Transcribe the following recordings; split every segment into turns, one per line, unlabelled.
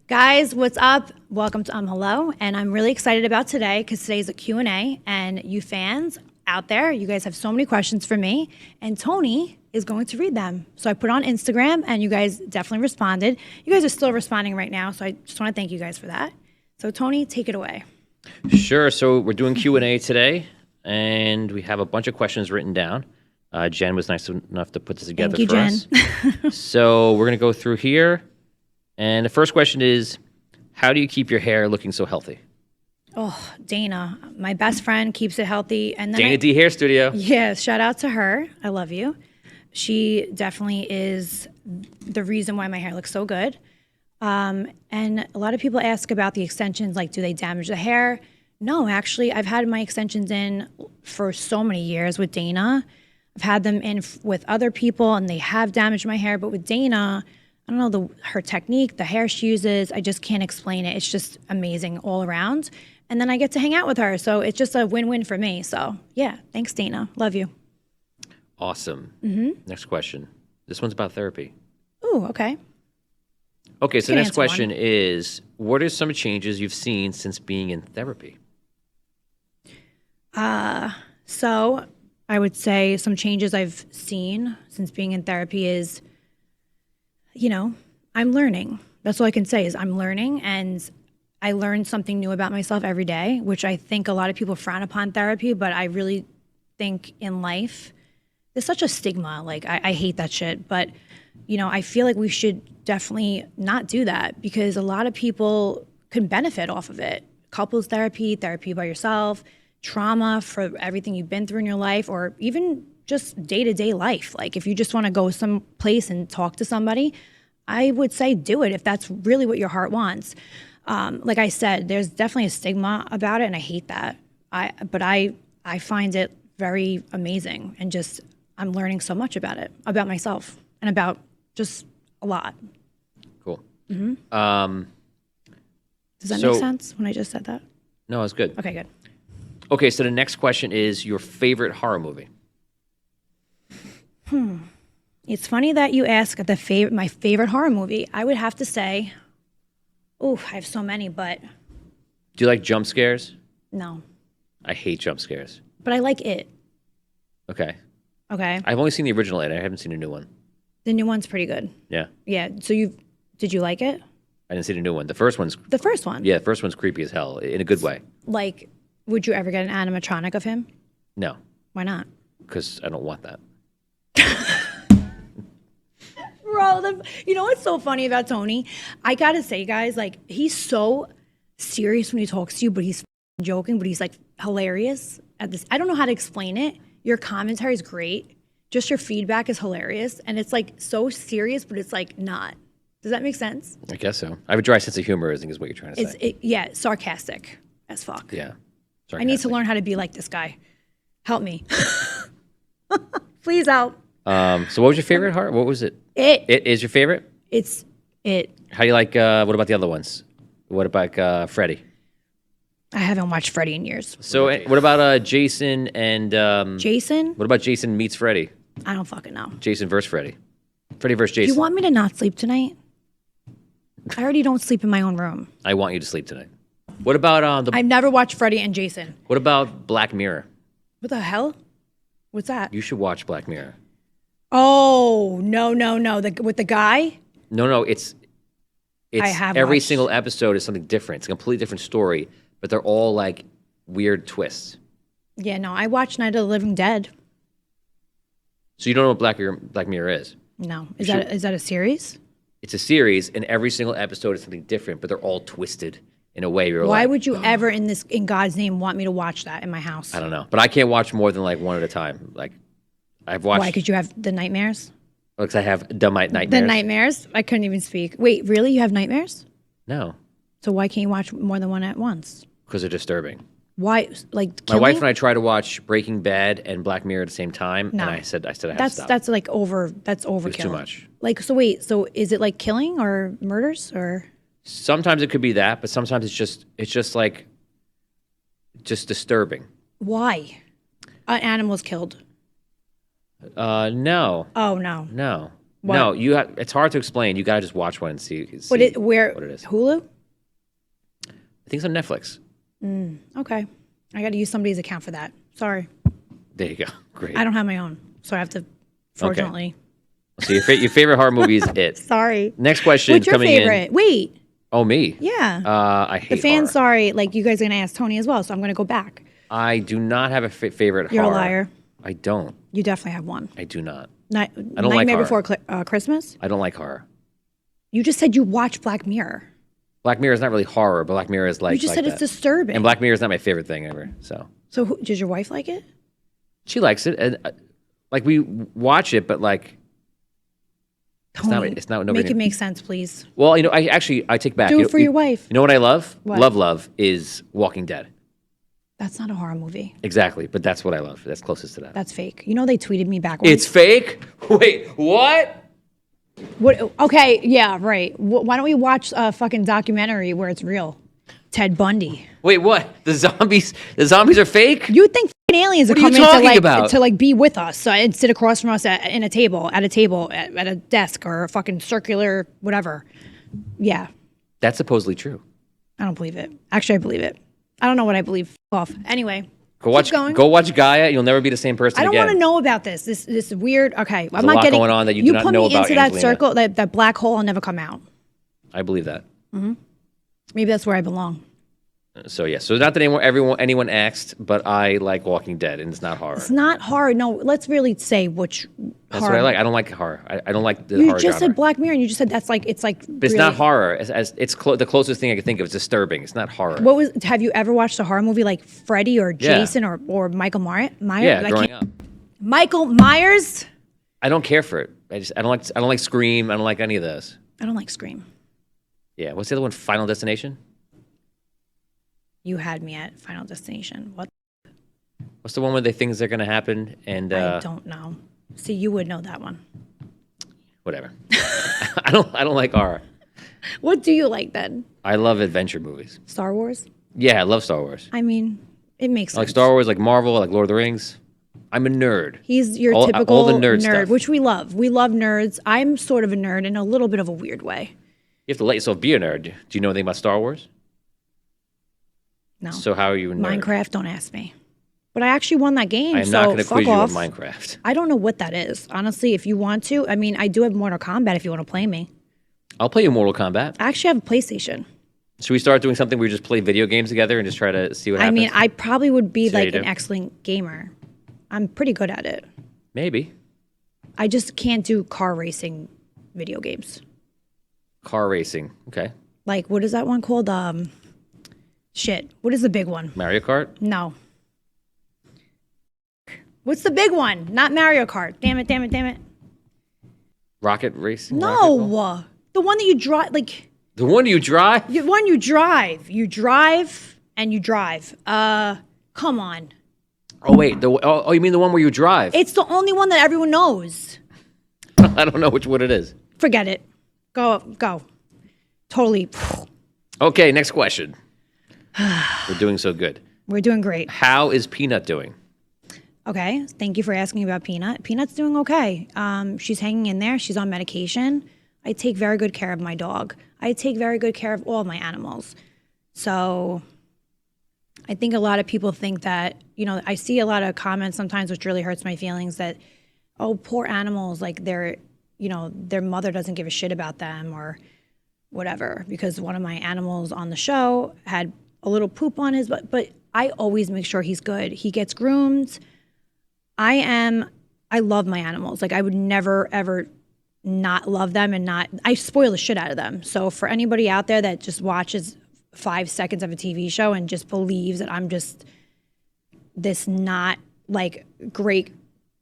Guys, what's up? Welcome to Hello, and I'm really excited about today because today's a Q&A, and you fans out there, you guys have so many questions for me, and Tony is going to read them. So I put on Instagram, and you guys definitely responded. You guys are still responding right now, so I just want to thank you guys for that. So Tony, take it away.
Sure. So we're doing Q&A today, and we have a bunch of questions written down. Jen was nice enough to put this together
Thank you,
for us. So we're going to go through here. And the first question is, how do you keep your hair looking so healthy?
Oh, Dana, my best friend, keeps it healthy. And then
Dana D Hair Studio.
Yeah, shout out to her. I love you. She definitely is the reason why my hair looks so good. And a lot of people ask about the extensions, like, do they damage the hair? No, actually, I've had my extensions in for so many years with Dana. I've had them in with other people, and they have damaged my hair. But with Dana, I don't know, her technique, the hair she uses, I just can't explain it. It's just amazing all around. And then I get to hang out with her. So it's just a win-win for me. So yeah, thanks, Dana. Love you.
Awesome. Next question. This one's about therapy.
Ooh, okay.
Okay, so
Can
the next
answer one.
question is, what are some changes you've seen since being in therapy?
So I would say some changes I've seen since being in therapy is, I'm learning. That's all I can say is I'm learning, and I learn something new about myself every day, which I think a lot of people frown upon therapy, but I really think in life, there's such a stigma. Like, I hate that shit. But, I feel like we should definitely not do that because a lot of people can benefit off of it. Couples therapy, therapy by yourself, trauma for everything you've been through in your life, or even just day-to-day life. Like, if you just want to go someplace and talk to somebody, I would say do it if that's really what your heart wants. Like I said, there's definitely a stigma about it, and I hate that. But I find it very amazing, and just I'm learning so much about it, about myself, and about just a lot.
Cool.
Does that make sense when I just said that?
No, it's good.
Okay, good.
Okay, so the next question is your favorite horror movie.
It's funny that you ask my favorite horror movie. I would have to say, I have so many, but
Do you like jump scares?
no.
I hate jump scares.
But I like it.
Okay.
Okay.
I've only seen the original It. I haven't seen a new one.
The new one's pretty good.
Yeah.
Yeah. So did you like it?
I didn't see the new one. The first one's
The first one?
the first one's creepy as hell in a good way.
Like, would you ever get an animatronic of him?
No,
Why not?
because I don't want that.
Bro, you know what's so funny about Tony? I gotta say, guys, like, he's so serious when he talks to you, but he's joking, but he's like hilarious at this. I don't know how to explain it. Your commentary is great. Just your feedback is hilarious. And it's like so serious, but it's like not. Does that make sense?
I guess so. I have a dry sense of humor, I think is what you're trying to say.
Yeah, sarcastic as fuck.
Yeah.
I need to learn how to be like this guy. Help me. Please help.
So what was your favorite horror? What was it? It is your favorite?
It's it.
How do you like, what about the other ones? What about Freddy?
I haven't watched Freddy in years.
So what about Jason and...
Jason?
What about Jason meets Freddy?
I don't fucking know.
Jason versus Freddy. Freddy versus
Do
Jason.
you want me to not sleep tonight? I already don't sleep in my own room.
I want you to sleep tonight. What about
I've never watched Freddy and Jason.
What about Black Mirror?
What the hell? What's that?
You should watch Black Mirror.
Oh, no. With the guy?
No, it's
I have
every
watched.
single episode is something different. It's a completely different story, but they're all like weird twists.
Yeah, no. I watched Night of the Living Dead.
So you don't know what Black Mirror is?
No. Is that a series?
It's a series, and every single episode is something different, but they're all twisted in a way.
Why would you ever, in God's name, want me to watch that in my house?
I don't know, but I can't watch more than like one at a time. Like I've watched.
Why? Because you have the nightmares?
Because I have dumb nightmares.
The nightmares? I couldn't even speak. Wait, really? You have nightmares?
No,
So why can't you watch more than one at once?
because they're disturbing.
Why? Like,
My
killing?
wife and I tried to watch Breaking Bad and Black Mirror at the same time,
No.
and I said I have to stop.
That's like that's overkill.
It's too much.
Like, so wait, so is it like killing or murders or?
Sometimes it could be that, but sometimes it's just like disturbing.
Why? An animal's killed.
No.
Oh no.
No. No, it's hard to explain. You gotta just watch one and see
But where?
what it is.
Hulu?
I think it's on Netflix.
Okay. I got to use somebody's account for that. Sorry.
There you go. Great.
I don't have my own, so I have to, fortunately.
So your favorite horror movie is It.
Sorry.
Next question
What's your
coming
favorite?
in.
Wait.
Oh, me?
Yeah.
I hate
The fans,
horror.
sorry, like you guys are going to ask Tony as well, so I'm going to go back.
I do not have a favorite
You're
horror.
a liar.
I don't.
You definitely have one.
I do not.
I
don't like
Nightmare
horror.
Before Christmas?
I don't like horror.
You just said you watch Black Mirror.
Black Mirror is not really horror, but Black Mirror is like
You just
like
said it's
that.
disturbing.
And Black Mirror is not my favorite thing ever. So
Does your wife like it?
she likes it, and like we watch it, but like
Tony,
it's not.
make it make sense, please.
Well, I take back.
Do
You
it for your wife.
You know what I love?
What?
Love is Walking Dead.
That's not a horror movie.
Exactly, but that's what I love. That's closest to that.
That's fake. You know they tweeted me back once.
It's fake? Wait, what?
What? Okay, yeah, right. Why don't we watch a fucking documentary where it's real? Ted Bundy.
Wait, what? The zombies are fake?
You think fucking aliens
What
are
are you
coming
talking about?
to be with us and sit across from us at a table at a desk or a fucking circular whatever? Yeah,
That's supposedly true.
I don't believe it. Actually, I believe it. I don't know what I believe. Off. Anyway,
Go watch Gaia. You'll never be the same person
I don't
again.
want to know about this. This weird. Okay, I'm
a
not
lot
getting
going on that you do not
put
know
me
about,
into that
Angelina.
circle, that black hole. I'll never come out.
I believe that.
Maybe that's where I belong.
So yeah, so not that anyone asked, but I like Walking Dead, and it's not horror.
It's not horror. No, let's really say which.
That's
horror.
what I like. I don't like horror. I don't like the
You
horror
just
genre.
said Black Mirror, and you just said that's like it's like.
But it's not horror. It's the closest thing I can think of. It's disturbing. It's not horror.
Have you ever watched a horror movie like Freddy or
Yeah.
Jason or Michael Myers?
Yeah, growing up,
Michael Myers.
I don't care for it. I don't like Scream. I don't like any of those.
I don't like Scream.
Yeah, what's the other one? Final Destination.
You had me at Final Destination. What?
What's the one where things are going to happen and
I don't know. See, you would know that one.
whatever. I don't like horror.
What do you like then?
I love adventure movies.
Star Wars?
Yeah, I love Star Wars.
I mean, it makes sense.
I like Star Wars, like Marvel, like Lord of the Rings. I'm a nerd.
He's your
all
typical
the nerd
nerd,
stuff.
which we love. We love nerds. I'm sort of a nerd in a little bit of a weird way.
You have to let yourself be a nerd. Do you know anything about Star Wars?
No.
So how are you a nerd?
Minecraft, don't ask me. But I actually won that game,
I'm
so
not going to
fuck
quiz you
off.
on Minecraft.
I don't know what that is. Honestly, if you want to, I mean, I do have Mortal Kombat if you want to play me.
I'll play you Mortal Kombat.
I actually have a PlayStation.
Should we start doing something where we just play video games together and just try to see what
I
happens?
mean, I probably would be
See how
like
you
an
do?
excellent gamer. I'm pretty good at it.
Maybe.
I just can't do car racing video games.
Car racing. Okay.
Like, what is that one called? Shit. What is the big one?
Mario Kart?
No. What's the big one? Not Mario Kart. Damn it, damn it, damn it.
Rocket racing?
No.
Rocket?
The one that you drive, like,
The one you drive?
the one you drive. You drive and you drive. Come on.
Oh, wait. You mean the one where you drive?
It's the only one that everyone knows.
I don't know which one it is.
Forget it. Go. Totally.
Okay, next question. We're doing so good.
We're doing great.
How is Peanut doing?
Okay. Thank you for asking about Peanut. Peanut's doing okay. She's hanging in there. She's on medication. I take very good care of my dog. I take very good care of all of my animals. So I think a lot of people think that, I see a lot of comments sometimes, which really hurts my feelings, that, oh, poor animals, like their mother doesn't give a shit about them or whatever, because one of my animals on the show had a little poop on his butt, but I always make sure he's good. He gets groomed. I love my animals. Like, I would never, ever not love them I spoil the shit out of them. So for anybody out there that just watches 5 seconds of a TV show and just believes that I'm just this not like great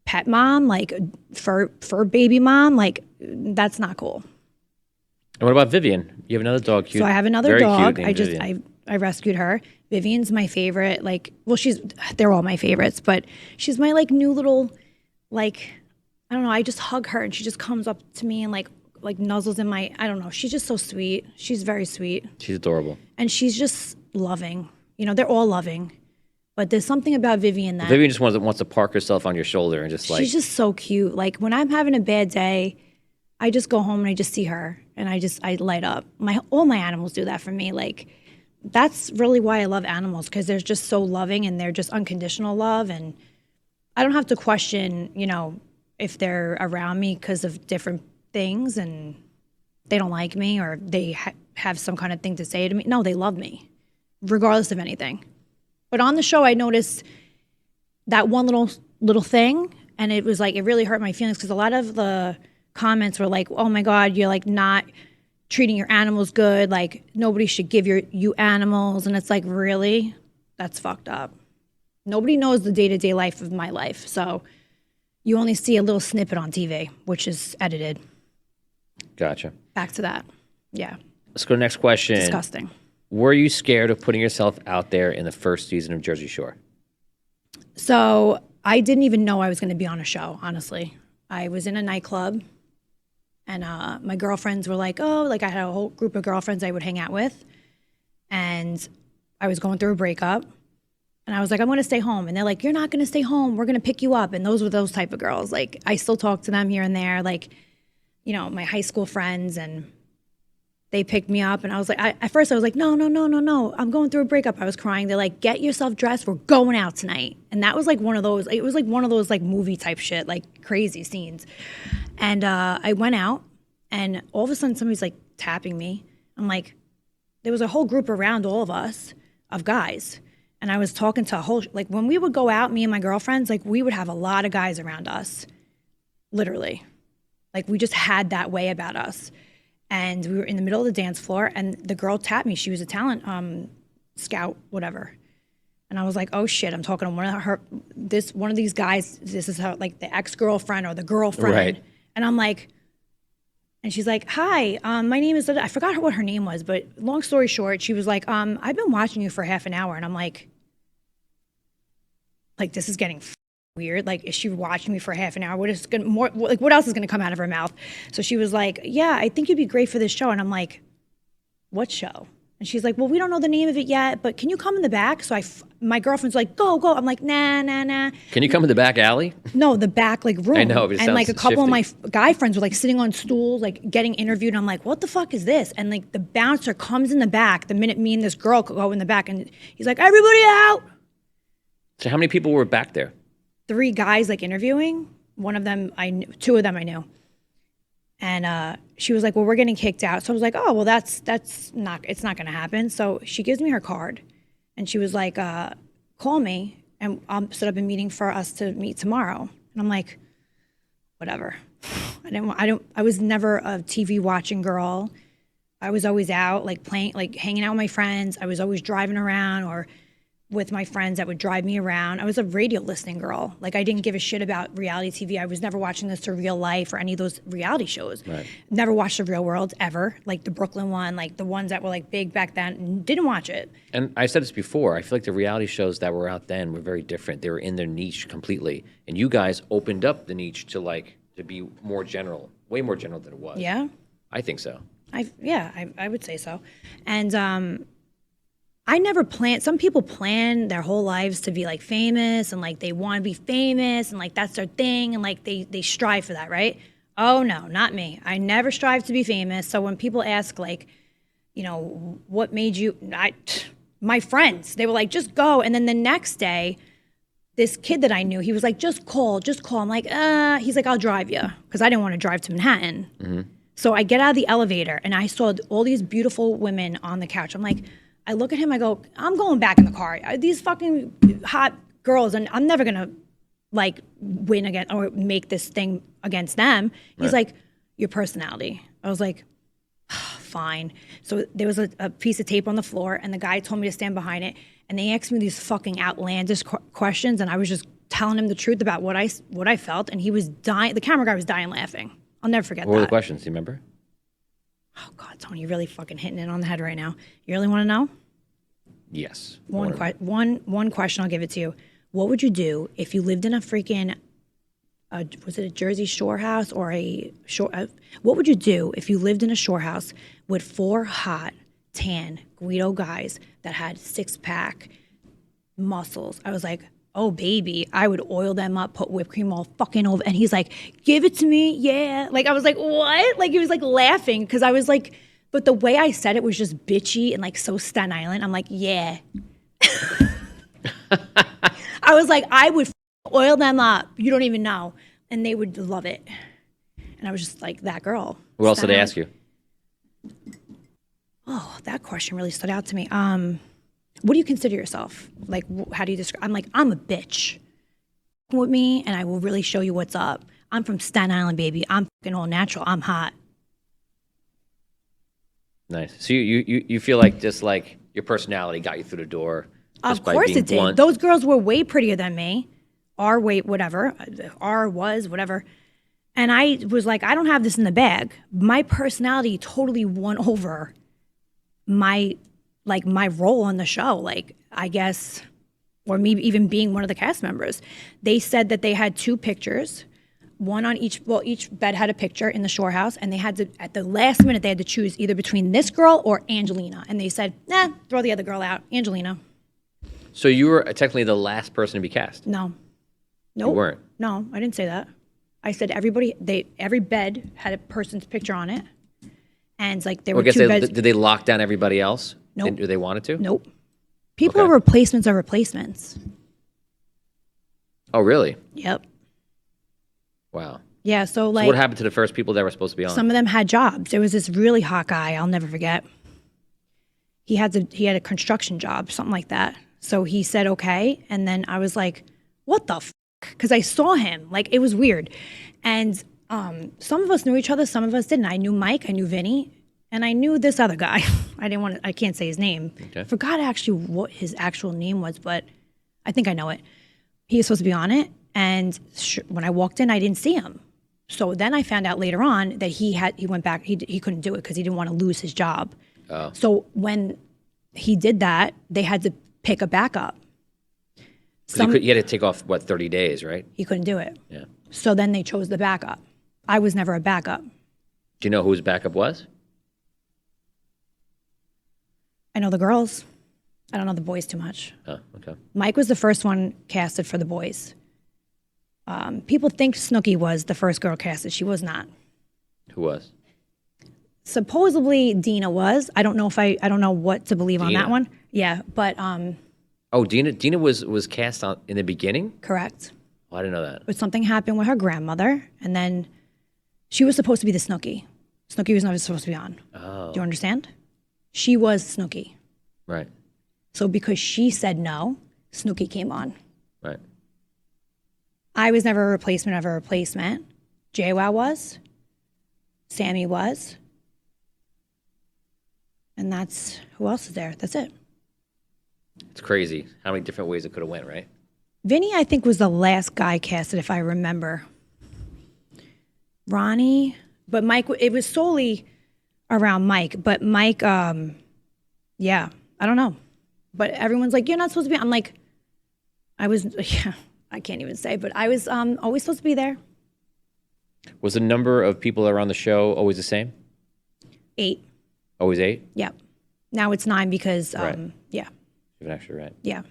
pet mom, like fur baby mom, like that's not cool.
And what about Vivian? You have another dog. Cute.
So I have another
Very
dog.
Cute, named Vivian.
I rescued her. Vivian's my favorite. Like, well, they're all my favorites, but she's my like new little, like, I don't know. I just hug her and she just comes up to me and like nuzzles in my, I don't know. She's just so sweet. She's very sweet.
She's adorable.
And she's just loving. They're all loving. But there's something about Vivian that
Vivian just wants to park herself on your shoulder and just like.
she's just so cute. Like when I'm having a bad day, I just go home and I just see her and I light up. All my animals do that for me. Like, that's really why I love animals, because they're just so loving and they're just unconditional love. And I don't have to question, if they're around me because of different things and they don't like me or they have some kind of thing to say to me. No, they love me regardless of anything. But on the show, I noticed that one little thing, and it was like, it really hurt my feelings, because a lot of the comments were like, oh my God, you're like not treating your animals good. Like, nobody should give you animals. And it's like, really? That's fucked up. Nobody knows the day-to-day life of my life. So you only see a little snippet on TV, which is edited.
Gotcha.
Back to that. Yeah.
Let's go to the next question.
Disgusting.
Were you scared of putting yourself out there in the first season of Jersey Shore?
So I didn't even know I was going to be on a show, honestly. I was in a nightclub, and my girlfriends were like, oh, like I had a whole group of girlfriends I would hang out with, and I was going through a breakup, and I was like, I'm going to stay home. And they're like, you're not going to stay home. We're going to pick you up. And those were those type of girls. Like, I still talk to them here and there, like, my high school friends, and they picked me up, and I was like, at first I was like, no, I'm going through a breakup. I was crying. They're like, get yourself dressed. We're going out tonight. And that was like one of those, it was like one of those like movie type shit, like crazy scenes. And I went out, and all of a sudden somebody's like tapping me. I'm like, there was a whole group around all of us of guys. And I was talking to like when we would go out, me and my girlfriends, like we would have a lot of guys around us, literally. Like we just had that way about us. And we were in the middle of the dance floor, and the girl tapped me. She was a talent scout, whatever. And I was like, oh shit, I'm talking to one of these guys. This is how, like, the ex-girlfriend or the girlfriend.
Right.
And I'm like, and she's like, hi, my name is, I forgot what her name was, but long story short, she was like, I've been watching you for half an hour. And I'm like, this is getting weird. Like, is she watching me for half an hour? What else is gonna come out of her mouth? So she was like, yeah, I think you'd be great for this show. And I'm like, what show? And she's like, well, we don't know the name of it yet, but can you come in the back? So my girlfriend's like, go. I'm like, nah.
Can you come in the back alley?
No, the back like room.
I know, but it
and like a
sounds
couple
shifty.
of my guy friends were like sitting on stools, like getting interviewed. And I'm like, what the fuck is this? And like the bouncer comes in the back the minute me and this girl go in the back, and he's like, everybody out.
So how many people were back there?
3 guys like interviewing. One of them I knew, 2 of them I knew. And she was like, well, we're getting kicked out. So I was like, oh, well, it's not going to happen. So she gives me her card, and she was like, call me, and I'll set up a meeting for us to meet tomorrow. And I'm like, whatever. I was never a TV watching girl. I was always out, like playing, like hanging out with my friends. I was always driving around or with my friends that would drive me around. I was a radio listening girl. Like, I didn't give a shit about reality TV. I was never watching This to Real Life or any of those reality shows.
Right.
Never watched The Real World ever. Like the Brooklyn one, like the ones that were like big back then. Didn't watch it.
And I said this before, I feel like the reality shows that were out then were very different. They were in their niche completely. And you guys opened up the niche to be more general, way more general than it was.
Yeah?
I think so.
I would say so. And I never planned. Some people plan their whole lives to be like famous, and like they want to be famous, and like that's their thing, and like they strive for that, right? Oh no, not me. I never strive to be famous. So when people ask like, what made you? My friends, they were like, just go. And then the next day, this kid that I knew, he was like, just call. I'm like, he's like, I'll drive you, because I didn't want to drive to Manhattan. Mm-hmm. So I get out of the elevator, and I saw all these beautiful women on the couch. I'm like, I look at him, I go, I'm going back in the car. These fucking hot girls, and I'm never going to like win again or make this thing against them. He's like, your personality. I was like, fine. So there was a piece of tape on the floor, and the guy told me to stand behind it, and they asked me these fucking outlandish questions, and I was just telling him the truth about what I felt, and he was dying. The camera guy was dying laughing. I'll never forget that.
What were the questions? Do you remember?
Oh, God, Tony, you're really fucking hitting it on the head right now. You really want to know?
Yes.
One question, I'll give it to you. What would you do if you lived in a freaking, was it a Jersey Shore house or what would you do if you lived in a shore house with 4 hot, tan, Guido guys that had 6-pack muscles? I was like, oh baby, I would oil them up, put whipped cream all fucking over, and he's like, give it to me, yeah. Like I was like, what? Like he was like laughing because I was like, but the way I said it was just bitchy and like so Staten Island. I'm like, yeah. I was like, I would oil them up. You don't even know, and they would love it. And I was just like, that girl.
What else did they ask you?
Oh, that question really stood out to me. What do you consider yourself? Like, how do you describe? I'm like, I'm a bitch. With me, and I will really show you what's up. I'm from Staten Island, baby. I'm fucking all natural. I'm hot.
Nice. So you feel like just like your personality got you through the door.
Of course it did.
Blunt.
Those girls were way prettier than me. R weight, whatever. R was, whatever. And I was like, I don't have this in the bag. My personality totally won over my role on the show. Like, I guess, or me even being one of the cast members. They said that they had 2 pictures, one on each, well, each bed had a picture in the shore house, and they had to, at the last minute, they had to choose either between this girl or Angelina. And they said, nah, throw the other girl out, Angelina.
So you were technically the last person to be cast?
No. Nope.
You weren't?
No, I didn't say that. I said every bed had a person's picture on it. And like there were 2 beds.
Did they lock down everybody else?
Nope.
Did they wanted to?
Nope. People are replacements are replacements.
Oh, really?
Yep.
Wow.
Yeah, so like.
So what happened to the first people that were supposed to be on?
Some of them had jobs. There was this really hot guy, I'll never forget. He had a construction job, something like that. So he said, okay. And then I was like, what the f? Because I saw him. Like, it was weird. And some of us knew each other, some of us didn't. I knew Mike, I knew Vinny, and I knew this other guy. I can't say his name.
Okay.
Forgot actually what his actual name was, but I think I know it. He was supposed to be on it. And when I walked in, I didn't see him. So then I found out later on that he went back, he couldn't do it because he didn't want to lose his job.
Oh.
So when he did that, they had to pick a backup.
You had to take off, 30 days, right?
He couldn't do it.
Yeah.
So then they chose the backup. I was never a backup.
Do you know who his backup was?
I know the girls. I don't know the boys too much.
Oh, okay.
Mike was the first one casted for the boys. People think Snooki was the first girl casted. She was not.
Who was?
Supposedly Dina was. I don't know what to believe on that one. Yeah, but
oh, Dina was cast on in the beginning?
Correct.
Oh, I didn't know that.
But something happened with her grandmother, and then she was supposed to be the Snooki. Snooki was never supposed to be on.
Oh.
Do you understand? She was Snooki.
Right.
So because she said no, Snooki came on.
Right.
I was never a replacement of a replacement. JWoww was. Sammy was. And that's, who else is there? That's it.
It's crazy how many different ways it could have went, right?
Vinny, I think, was the last guy casted, if I remember. Ronnie, but Mike, it was solely around Mike. But Mike, yeah, I don't know. But everyone's like, you're not supposed to be. I'm like, I can't even say, but I was always supposed to be there.
Was the number of people around the show always the same?
8.
Always 8?
Yep. Now it's 9 because,
Right.
yeah.
You're actually right.
Yeah.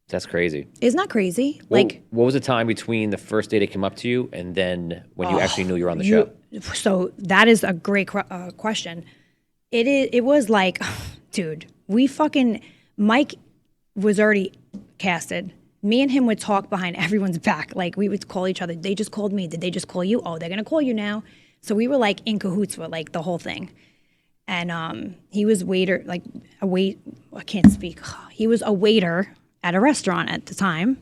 That's crazy.
Isn't that crazy?
What was the time between the first day they came up to you and then when you actually knew you were on the show?
So that is a great question. It was like, dude, Mike was already casted. Me and him would talk behind everyone's back. Like, we would call each other. They just called me. Did they just call you? Oh, they're going to call you now. So we were like in cahoots with like the whole thing. And he was I can't speak. He was a waiter at a restaurant at the time.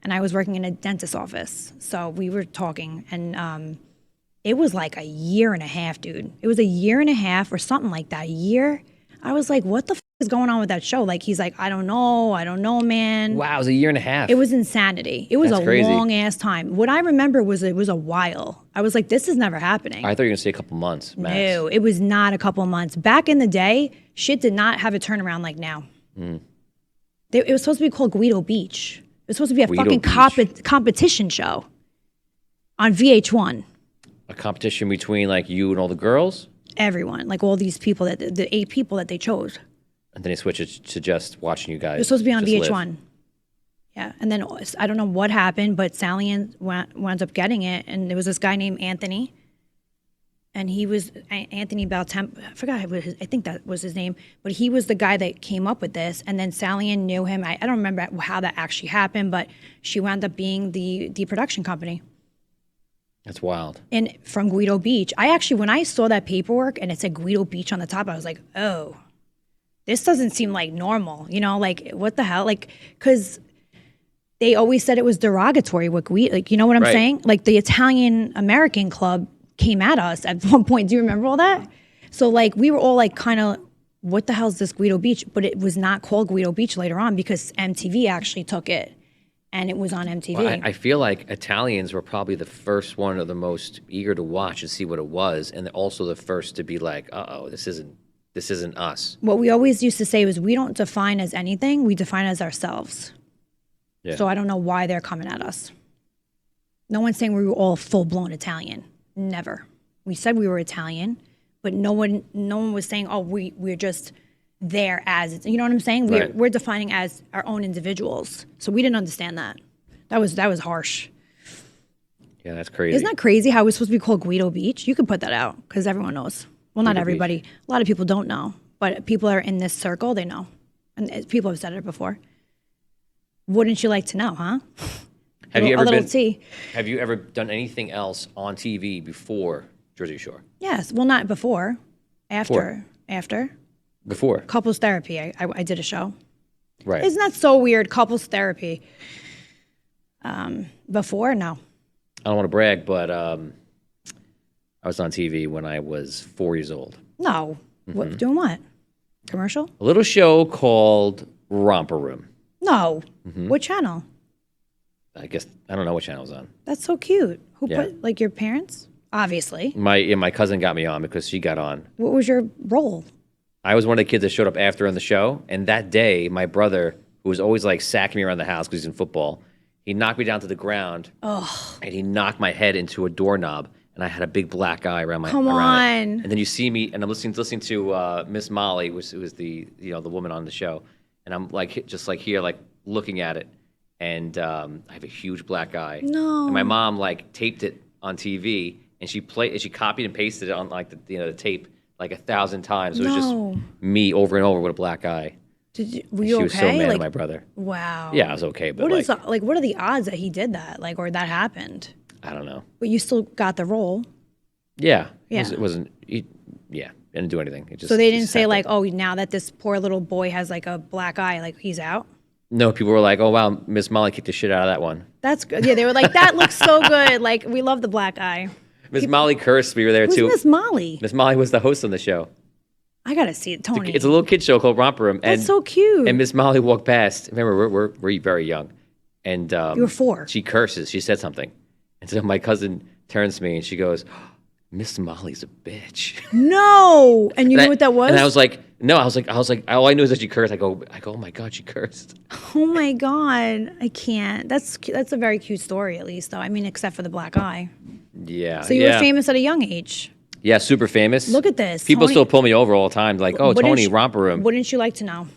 And I was working in a dentist's office. So we were talking, and it was like a year and a half, dude. It was a year and a half or something like that. A year. I was like, what the f is going on with that show? Like, he's like, I don't know, man.
Wow, it was a year and a half.
It was insanity. It was
That's
a
crazy.
long ass time. What I remember was it was a while. I was like, this is never happening.
I thought you were going to say a couple months, max.
No, it was not a couple of months. Back in the day, shit did not have a turnaround like now. It was supposed to be called Guido Beach. It was supposed to be a
Guido
fucking
Beach.
competition show on VH1.
A competition between like you and all the girls?
Everyone, like all these people, the 8 people that they chose.
And then they switch it to just watching you guys.
It was supposed to be on
just
VH1.
live.
Yeah, and then I don't know what happened, but Sally wound up getting it, and there was this guy named Anthony, and he was Anthony Baltemp. I forgot I think that was his name, but he was the guy that came up with this. And then Sally knew him. I don't remember how that actually happened, but she wound up being the production company.
That's wild.
And from Guido Beach, when I saw that paperwork and it said Guido Beach on the top, I was like, oh, this doesn't seem like normal. You know, like what the hell? Like, because they always said it was derogatory with Guido. Like, you know what I'm saying? Like the Italian American club came at us at one point. Do you remember all that? So like we were all like kind of, what the hell is this Guido Beach? But it was not called Guido Beach later on because MTV actually took it and it was on MTV.
Well, I feel like Italians were probably the first one or the most eager to watch and see what it was, and also the first to be like, uh-oh, this isn't us.
What we always used to say was we don't define as anything, we define as ourselves. Yeah. So I don't know why they're coming at us. No one's saying we were all full-blown Italian. Never. We said we were Italian, but no one was saying, oh, we're just there as, you know what I'm saying? We're defining as our own individuals. So we didn't understand that. That was harsh.
Yeah, that's crazy.
Isn't that crazy how it was supposed to be called Guido Beach? You can put that out because everyone knows. Well, not everybody. Beach. A lot of people don't know, but people are in this circle, they know. And people have said it before. Wouldn't you like to know, huh?
Have you ever done anything else on TV before Jersey Shore?
Yes. Well, not before. After.
Before.
Couples therapy. I did a show.
Right.
Isn't that so weird? Couples therapy. Before? No.
I don't want to brag, but I was on TV when I was 4 years old.
No. Mm-hmm. What, doing what? Commercial?
A little show called Romper Room.
No. Mm-hmm. What channel?
I guess I don't know what channel it was on.
That's so cute. Who put, like, your parents? Obviously.
My cousin got me on because she got on.
What was your role?
I was one of the kids that showed up after on the show, and that day, my brother, who was always like sacking me around the house because he's in football, he knocked me down to the ground, and he knocked my head into a doorknob, and I had a big black eye around my
Come on.
it. And then you see me, and I'm listening to Miss Molly, who was the the woman on the show, and I'm like just like here, like looking at it. And I have a huge black eye.
No.
And my mom like taped it on TV, and she copied and pasted it on like the tape like 1,000 times. So it was just me over and over with a black eye.
Were you okay?
She was so mad at my brother.
Wow.
Yeah, I was okay. But
what are the odds that he did that, like, or that happened?
I don't know.
But you still got the role.
Yeah. Yeah. It wasn't. Yeah. Didn't do anything. It just,
so they didn't say like, oh, now that this poor little boy has like a black eye, like he's out.
No, people were like, "Oh wow, Miss Molly kicked the shit out of that one."
That's good. Yeah, they were like, "That looks so good." Like, we love the black eye.
Miss Molly cursed. We were there too.
Who's Miss Molly?
Miss Molly was the host on the show.
I gotta see it, Tony.
It's a little kid show called Romper Room.
That's so cute.
And Miss Molly walked past. Remember, we're very young, and
you were 4.
She curses. She said something, and so my cousin turns to me and she goes, "Miss Molly's a bitch."
No, and you knew what that was?
And I was like, no, I was like, all I knew is that she cursed. I go, oh my God, she cursed.
Oh my God, I can't. That's a very cute story, at least, though. I mean, except for the black eye.
Yeah.
So you were famous at a young age.
Yeah, super famous.
Look at this.
People
Tony,
still pull me over all the time, like, oh, Tony, Romper Room.
Wouldn't you like to know?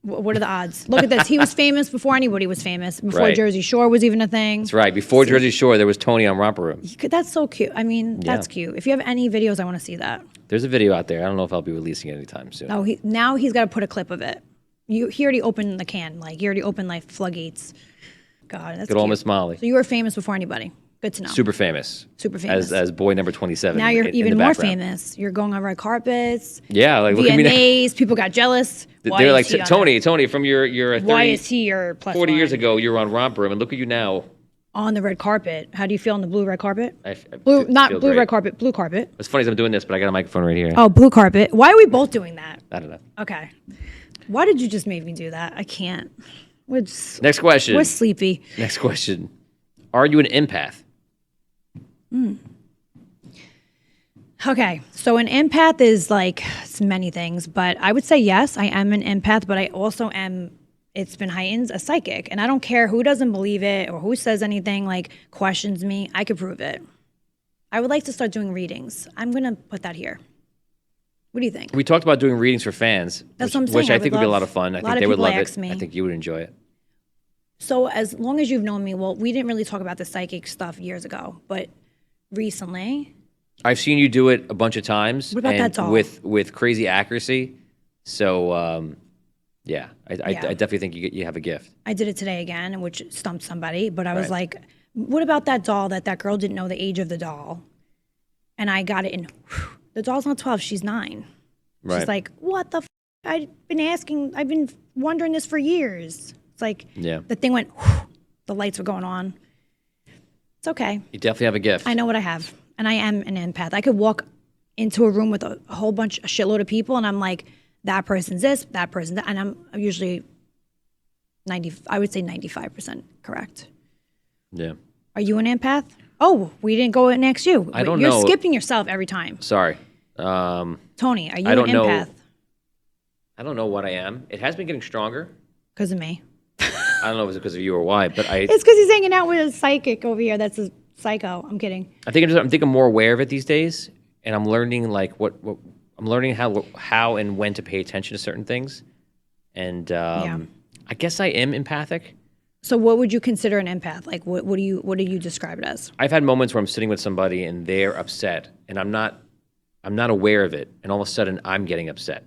What are the odds? Look at this. He was famous before anybody was famous. Before Jersey Shore was even a thing.
That's right. Before Jersey Shore, there was Tony on Romper Room.
That's so cute. I mean, that's cute. If you have any videos, I want to see that.
There's a video out there. I don't know if I'll be releasing it anytime soon.
Oh, now he's got to put a clip of it. He already opened the can. Like, he already opened, like, floodgates. God, that's
good old Miss Molly.
So you were famous before anybody. Good to know.
Super famous.
Super famous.
As boy number 27.
Now you're even more famous. You're going on red carpets.
Yeah, like look at me now.
People got jealous.
They're like, Tony, from your 30,
why is he your plus
40
one?
years ago, you were on Romper Room, and look at you now.
On the red carpet. How do you feel on the blue red carpet?
Blue
red carpet, blue carpet.
It's funny as I'm doing this, but I got a microphone right here.
Oh, blue carpet. Why are we both doing that?
I don't know.
Okay. Why did you just make me do that? I can't.
Next question.
We're sleepy.
Next question. Are you an empath?
Okay, so an empath is like it's many things, but I would say yes, I am an empath, but I also am, it's been heightened, a psychic. And I don't care who doesn't believe it or who says anything, like questions me, I could prove it. I would like to start doing readings. I'm going to put that here. What do you think?
We talked about doing readings for fans,
That's what I'm saying.
which I think would be a lot of fun. I think they would love it.
Me.
I think you would enjoy it.
So as long as you've known me, well, we didn't really talk about the psychic stuff years ago, but recently,
I've seen you do it a bunch of times.
What about
and
that doll?
with crazy accuracy. So yeah, I
Yeah.
definitely think you have a gift.
I did it today again, which stumped somebody. But I was
Right.
like, what about that doll that girl didn't know the age of the doll? And I got it in, the doll's not 12, she's 9.
Right.
She's like, what the I've been wondering this for years. It's like,
Yeah.
the thing went, the lights were going on. It's okay.
You definitely have a gift.
I know what I have. And I am an empath. I could walk into a room with a shitload of people, and I'm like, that person's this, that person's that. And I'm usually I would say 95% correct.
Yeah.
Are you an empath? Oh, we didn't go and ask you.
I don't
You're
know.
skipping yourself every time.
Sorry.
Tony, are you
I don't
an
know.
empath?
I don't know what I am. It has been getting stronger.
Because of me.
I don't know if it's because of you or why, but
It's because he's hanging out with a psychic over here. That's a psycho. I'm kidding.
I think I'm more aware of it these days, and I'm learning like I'm learning how and when to pay attention to certain things, and I guess I am empathic.
So what would you consider an empath? Like what do you describe it as?
I've had moments where I'm sitting with somebody and they're upset, and I'm not aware of it, and all of a sudden I'm getting upset,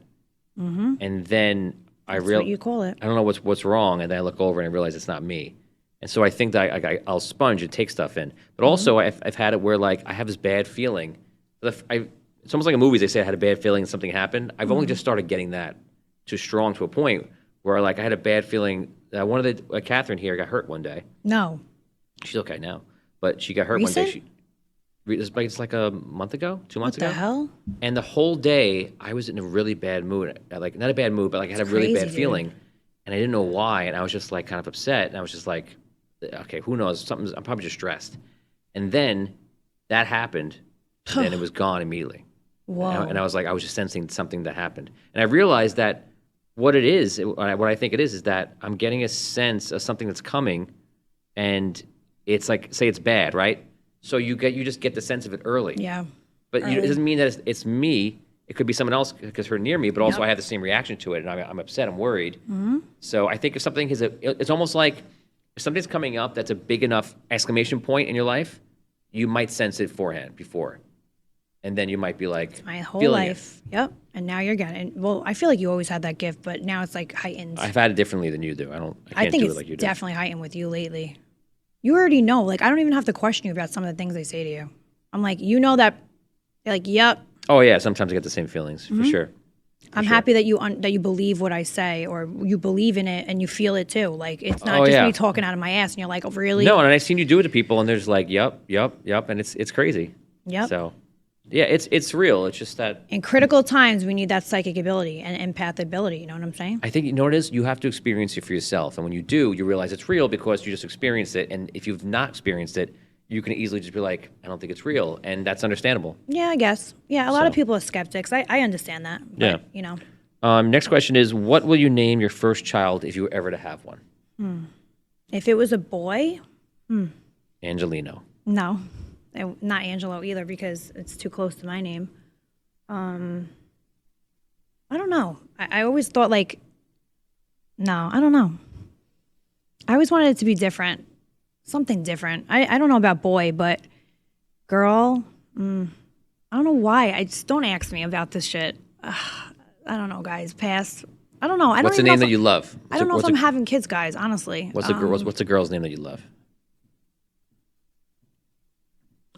and then
That's what you call it.
I don't know what's wrong, and then I look over and I realize it's not me. And so I think that I'll sponge and take stuff in. But also I've had it where like I have this bad feeling. It's almost like in movies, they say I had a bad feeling and something happened. I've only just started getting that too strong to a point where like I had a bad feeling. One of the Catherine here got hurt one day.
No.
She's okay now, but she got hurt one day. It's like a month ago, 2 months ago.
What the hell?
And the whole day I was in a really bad mood. Like not a bad mood, but like I had a really
crazy,
bad
dude.
feeling, and I didn't know why. And I was just like kind of upset. And I was just like, okay, who knows? I'm probably just stressed. And then that happened, and then it was gone immediately.
Whoa.
And I was like, I was just sensing something that happened, and I realized that what it is, what I think it is that I'm getting a sense of something that's coming, and it's like, say it's bad, right? So you just get the sense of it early.
Yeah.
But it doesn't mean that it's me. It could be someone else because her near me, but also
Yep.
I have the same reaction to it, and I'm upset, I'm worried. So I think if something it's almost like if something's coming up that's a big enough exclamation point in your life, you might sense it before, and then you might be like,
My whole
feeling it.
life. Yep. And now you're getting well, I feel like you always had that gift, but now it's like heightened.
I've had it differently than you do. I can't
think
do
it's
it like you do.
definitely heightened with you lately. You already know. Like I don't even have to question you about some of the things I say to you. I'm like, you know that. You're like, yep.
Oh yeah, sometimes I get the same feelings for sure.
I'm happy that you believe what I say, or you believe in it and you feel it too. Like it's not
Oh,
just
yeah.
me talking out of my ass and you're like, oh really?
No, and I've seen you do it to people, and they're just like, yep, and it's crazy.
Yep.
So, yeah, it's real. It's just that
In critical times, we need that psychic ability and empath ability. You know what I'm saying?
I think you know what it is. You have to experience it for yourself, and when you do, you realize it's real because you just experienced it. And if you've not experienced it, you can easily just be like, I don't think it's real, and that's understandable.
Yeah, I guess. Yeah, a lot of
So.
people are skeptics. I understand that. But,
Yeah.
You know,
Next question is, what will you name your first child if you were ever to have one?
if it was a boy,
Angelino.
no, not Angelo either because it's too close to my name. I don't know. I always thought like, no, I don't know. I always wanted it to be different, something different. I don't know about boy, but girl, I don't know why. I just don't ask me about this shit. I don't know, guys. Pass. I don't know. I don't
What's the
even know
name
if
that you love?
I don't know if I'm having kids, guys. Honestly,
What's the girl's name that you love?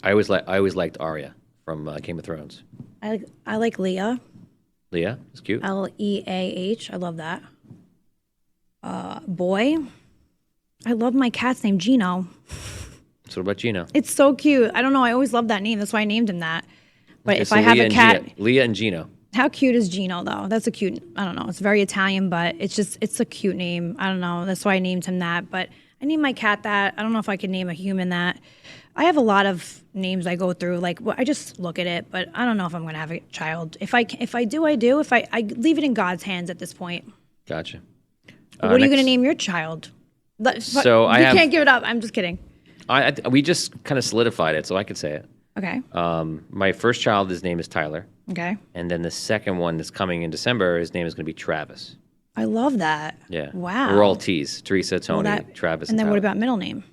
I always liked Arya from Game of Thrones.
I like Leah.
Leah, it's cute.
Leah. I love that. Boy, I love my cat's name Gino.
So what about Gino?
It's so cute. I don't know. I always loved that name. That's why I named him that. But
Okay,
if
so
I have
Leah
a
and
cat,
Leah and Gino.
how cute is Gino though? That's a cute. I don't know. It's very Italian, but it's a cute name. I don't know. That's why I named him that. But I named my cat that. I don't know if I could name a human that. I have a lot of names I go through. Like I just look at it, but I don't know if I'm gonna have a child. If I do, I do. If I leave it in God's hands at this point.
Gotcha.
What are you
next-
gonna name your child?
So
you can't give it up. I'm just kidding.
We just kind of solidified it, so I could say it.
Okay.
My first child, his name is Tyler,
Okay.
and then the second one that's coming in December, his name is going to be Travis.
I love that.
Yeah.
Wow.
We're all T's. Teresa, Tony, Travis,
and then
Tyler.
what about middle name?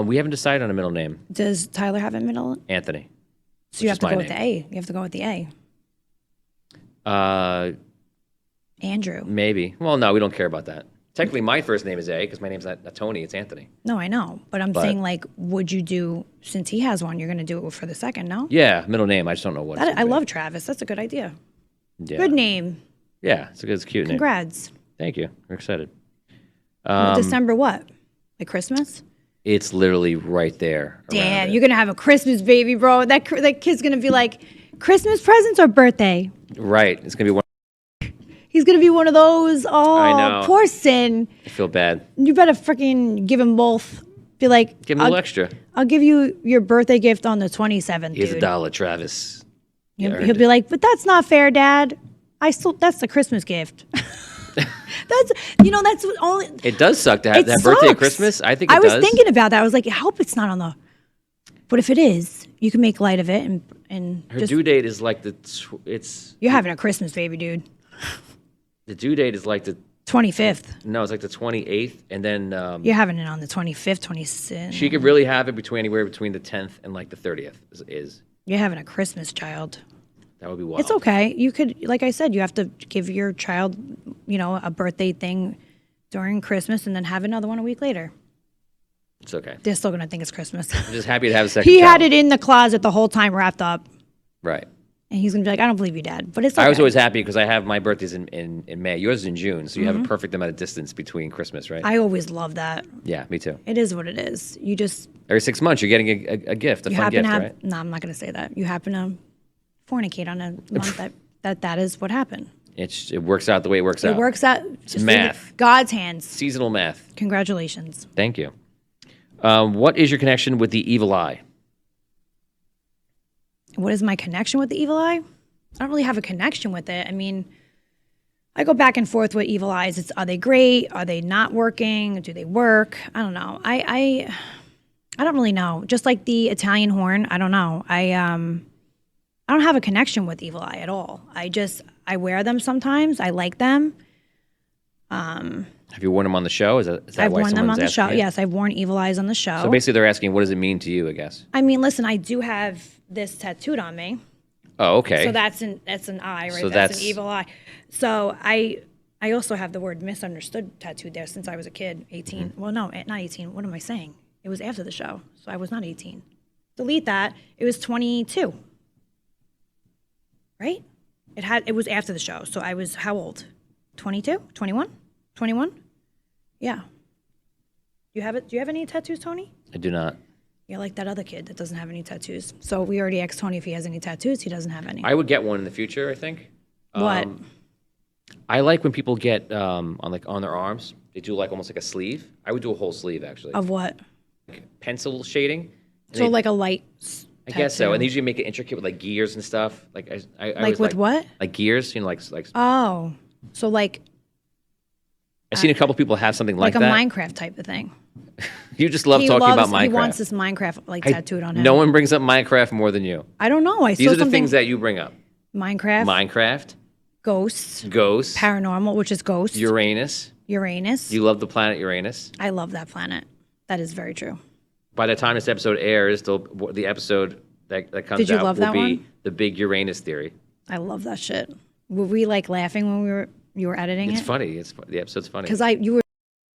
We haven't decided on a middle name.
Does Tyler have a middle?
Anthony.
So you have to go with the A. You have to go with the A. Andrew.
Maybe. Well, no, we don't care about that. Technically, my first name is A because my name's not Tony. It's Anthony.
No, I know. But I'm saying, like, would you do, since he has one, you're going to do it for the second, no?
Yeah, middle name. I just don't know what
I love Travis. That's a good idea.
Yeah.
Good name.
Yeah, it's a cute name.
Congrats.
Thank you. We're excited.
December what? Like Christmas?
It's literally right there.
Damn, you're going to have a Christmas baby, bro. That kid's going to be like, Christmas presents or birthday?
Right. It's going to be one.
He's going to be one of those. Oh,
I know.
Poor Sin.
I feel bad.
You better freaking give him both. Be like,
Give him a little extra.
I'll give you your birthday gift on the 27th,
Here's
dude.
$1, Travis.
He'll be like, but that's not fair, Dad. That's the Christmas gift. That's only.
It does suck to have that
sucks.
birthday at Christmas. I think it
I was
does.
thinking about that. I was like, I hope it's not on the. But if it is, you can make light of it and
Her due date is like
you're having a Christmas baby, dude.
The due date is like the
25th.
No, it's like the 28th, and then
You're having it on the 25th, 26th.
she could really have it anywhere between the 10th and like the 30th. Is
You're having a Christmas child.
that would be wild?
It's okay. You could, like I said, you have to give your child, a birthday thing during Christmas and then have another one a week later.
It's okay.
They're still going to think it's Christmas.
I'm just happy to have a second.
He
child.
had it in the closet the whole time wrapped up.
Right.
And he's going to be like, I don't believe you, Dad. But it's okay.
I was always happy because I have my birthdays in May. Yours is in June, so you have a perfect amount of distance between Christmas, right?
I always love that.
Yeah, me too.
It is what it is. You just.
Every 6 months, you're getting a gift, a
You
fun
happen
gift,
to have.
right?
No, I'm not going to say that. You happen to fornicate on a month that is what happened.
It works out the way it works out.
It works out.
It's math.
God's hands.
Seasonal math.
Congratulations.
Thank you. What is your connection with the evil eye?
What is my connection with the evil eye? I don't really have a connection with it. I mean, I go back and forth with evil eyes. Are they great? Are they not working? Do they work? I don't know. I don't really know. Just like the Italian horn, I don't know. I don't have a connection with evil eye at all. I wear them sometimes. I like them.
Have you worn them on the show? Is that
I've
why
worn them
someone's
on the show.
asking it?
Yes, I've worn evil eyes on the show.
So basically, they're asking, what does it mean to you? I guess.
I mean, listen, I do have this tattooed on me.
Oh, okay.
So that's an eye, right?
So
That's an evil eye. So I also have the word misunderstood tattooed there since I was a kid, 18.
Mm-hmm.
Well, no, not 18. What am I saying? It was after the show, so I was not 18. Delete that. It was 22. Right? It was after the show, so I was how old? 22? 21? 21? Yeah. Do you have any tattoos, Tony?
I do not.
You're like that other kid that doesn't have any tattoos. So we already asked Tony if he has any tattoos. He doesn't have any.
I would get one in the future, I think.
What?
I like when people get on their arms. They do like almost like a sleeve. I would do a whole sleeve actually.
Of what?
Pencil shading. And
So like a light
I guess so.
tattoo.
And they usually make it intricate with like gears and stuff. Like I
Like
always
with what?
Like gears, like.
Oh. So like
I've seen a couple people have something like
a
that.
Minecraft type of thing.
You just love talking about Minecraft.
He wants this Minecraft like tattooed on him.
No one brings up Minecraft more than you.
I don't know. I
These
saw
are the
something.
things that you bring up.
Minecraft,
Minecraft,
ghosts,
ghosts,
paranormal, which is ghosts,
Uranus.
Uranus.
You love the planet Uranus.
I love that planet. That is very true.
By the time this episode airs, the episode that comes
Did you
out
love
will
that
be
one?
the big Uranus theory.
I love that shit. Were we like laughing when you were editing
It's
it?
funny. The episode's funny.
Because you were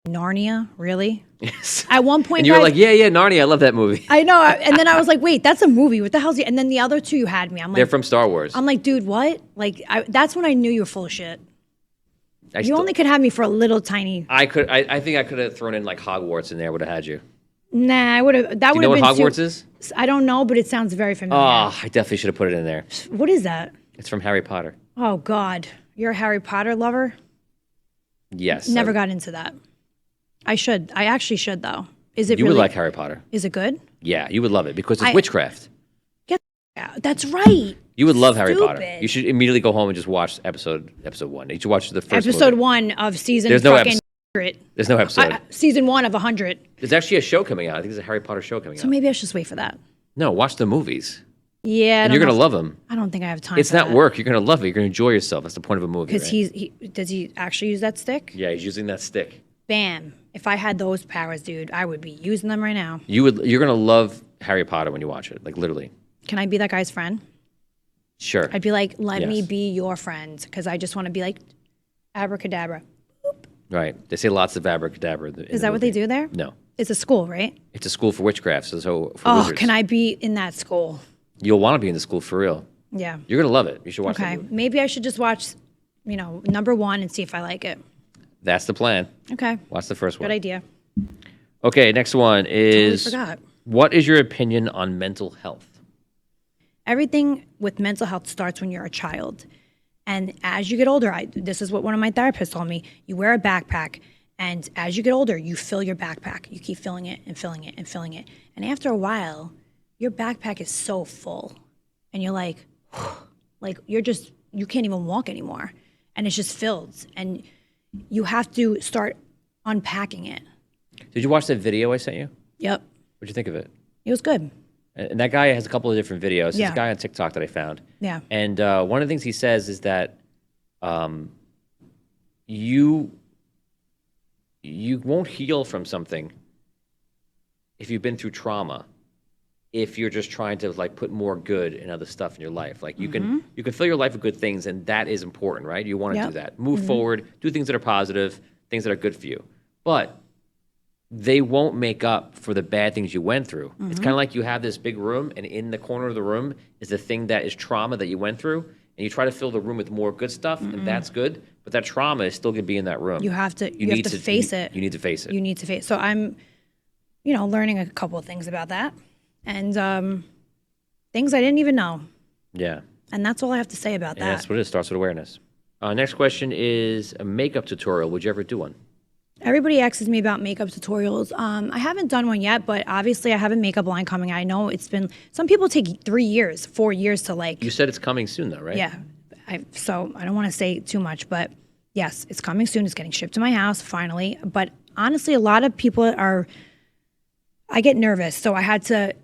Narnia, really?
Yes.
At one point,
And you were
guys,
like, yeah, Narnia. I love that movie.
I know. And then I was like, wait, that's a movie. What the hell's And then the other two you had me. I'm
They're
like,
from Star Wars.
I'm like, dude, what? Like, that's when I knew you were full of shit.
I
You only could have me for a little tiny.
I think I could have thrown in like Hogwarts in there. Would have had you.
Nah, I would have. That
Do
would
you know
have
what
been.
Hogwarts is?
I don't know, but it sounds very familiar.
Oh, I definitely should have put it in there.
What is that?
It's from Harry Potter.
Oh God, you're a Harry Potter lover.
Yes.
Never got into that. I should. I actually should though. Is it?
You
really,
would like Harry Potter.
Is it good?
Yeah, you would love it because it's witchcraft.
Get out. That's right.
You would love Harry Potter.
Stupid.
You should immediately go home and just watch episode 1. You should watch the first
Episode
movie.
1 of season.
There's no
fucking 100.
There's no episode.
Season 1 of 100.
There's actually a show coming out. I think there's a Harry Potter show coming
So
out.
maybe I should just wait for that.
No, watch the movies.
Yeah,
And you're going to love him.
I don't think I have time.
It's
for
not
that.
work. You're going to love it. You're going to enjoy yourself. That's the point of a movie.
Because
right?
does he actually use that stick?
Yeah, he's using that stick.
Bam! If I had those powers, dude, I would be using them right now.
You're going to love Harry Potter when you watch it. Like literally.
Can I be that guy's friend?
Sure.
I'd be like, let me
Yes.
be your friend, because I just want to be like, abracadabra.
Right. They say lots of abracadabra.
Is that what they do there?
No.
It's a school, right?
It's a school for witchcraft. So for
Oh,
wizards.
can I be in that school?
You'll want to be in the school for real.
Yeah.
You're going to love it. You should watch
Okay.
that movie.
Maybe I should just watch, number 1 and see if I like it.
That's the plan.
Okay.
Watch the first one.
Good idea.
Okay, next one is
forgot.
what is your opinion on mental health?
Everything with mental health starts when you're a child. And as you get older, this is what one of my therapists told me, you wear a backpack, and as you get older, you fill your backpack. You keep filling it and filling it and filling it. And after a while, your backpack is so full. And you're like you can't even walk anymore. And it's just filled. And you have to start unpacking it.
Did you watch that video I sent you?
Yep.
What'd you think of it?
It was good.
And that guy has a couple of different videos. There's
Yeah.
a guy on TikTok that I found.
Yeah.
And one of the things he says is that you won't heal from something if you've been through trauma. If you're just trying to like put more good and other stuff in your life, like you can fill your life with good things, and that is important, right? You want to
Yep.
do that, move forward, do things that are positive, things that are good for you. But they won't make up for the bad things you went through. It's kind of like you have this big room, and in the corner of the room is the thing that is trauma that you went through, and you try to fill the room with more good stuff, and that's good. But that trauma is still going to be in that room.
You have to face it.
You need to face it.
You need to face. So I'm, learning a couple of things about that, and things I didn't even know.
Yeah.
And that's all I have to say about
And
that.
that's what it is. Starts with awareness. Next question is a makeup tutorial. Would you ever do one?
Everybody asks me about makeup tutorials. I haven't done one yet, but obviously I have a makeup line coming. I know some people take 3 years, 4 years to like.
You said it's coming soon, though, right?
Yeah. So I don't want to say too much, but yes, it's coming soon. It's getting shipped to my house finally. But honestly, a lot of people I get nervous. So I had to